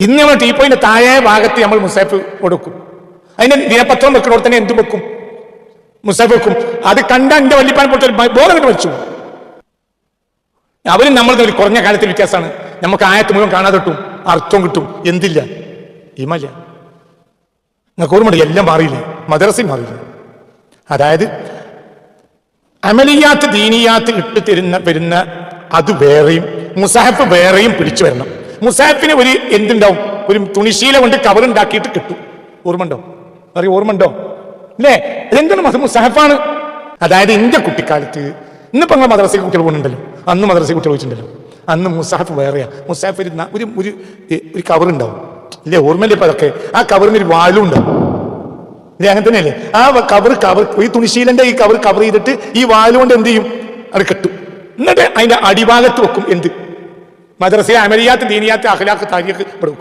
ഇന്ന് നമ്മൾ ടീപ്പോയിന്റെ താഴെ ഭാഗത്ത് നമ്മൾ മുസാഫ് കൊടുക്കും. അതിന്റെ ദിനപത്രം വെക്കുന്നോട് തന്നെ എന്ത് വെക്കും? മുസാഫ് വെക്കും. അത് കണ്ട എന്റെ വല്യപ്പാൻ പൊട്ടൽ ബോധം കൊണ്ട് വെച്ചു. അവരും നമ്മൾ കുറഞ്ഞ കാലത്തിൽ വ്യത്യാസമാണ്. നമുക്ക് ആയത്ത് മുഴുവൻ കാണാതെ കിട്ടും, അർത്ഥം കിട്ടും. എന്തില്ല ഇമല്ല. നിങ്ങൾക്ക് ഓർമ്മയുണ്ട്, എല്ലാം മാറിയില്ലേ? മദ്രസയും മാറിയില്ലേ? അതായത് അമലിയാത്ത് ദീനിയാത്ത് ഇട്ട് വരുന്ന അത് വേറെയും മുസാഫ് വേറെയും പിടിച്ചു വരണം. മുസാഫിന് ഒരു എന്തുണ്ടാവും? ഒരു തുണിശീല കൊണ്ട് കവറുണ്ടാക്കിയിട്ട് കിട്ടും. ഓർമ്മണ്ടോ? പറയും, ഓർമ്മണ്ടോ? അല്ലേ? എന്താണ് മുസാഫാണ്. അതായത് എന്റെ കുട്ടിക്കാലത്ത്, ഇന്നിപ്പോ നിങ്ങൾ മദ്രസയിൽ കുട്ടികൾ പോകുന്നുണ്ടല്ലോ, അന്ന് മദ്രസയിൽ കുട്ടികൾ വെച്ചിട്ടുണ്ടല്ലോ, അന്ന് മുസാഫ് വേറെയാ. മുസാഫ് ഒരു കവറുണ്ടാവും, ഇല്ലേ? ഓർമ്മയില്ലേ ഇപ്പൊ അതൊക്കെ? ആ കവറിന് ഒരു വാലും ഉണ്ടാവും, ഇല്ലേ? അങ്ങനെ തന്നെയല്ലേ? ആ കവർ ഈ തുണിശീലന്റെ ഈ കവർ ചെയ്തിട്ട് ഈ വാലുകൊണ്ട് എന്ത് ചെയ്യും? അത് കെട്ടും. എന്നിട്ട് അതിന്റെ അടിഭാഗത്ത് വെക്കും എന്ത്? മദ്രസയെ അമലിയാത്ത് ദീനിയാത്ത് അഖ്ലാഖ് താരിഖ് ഇവിടെ വെക്കും.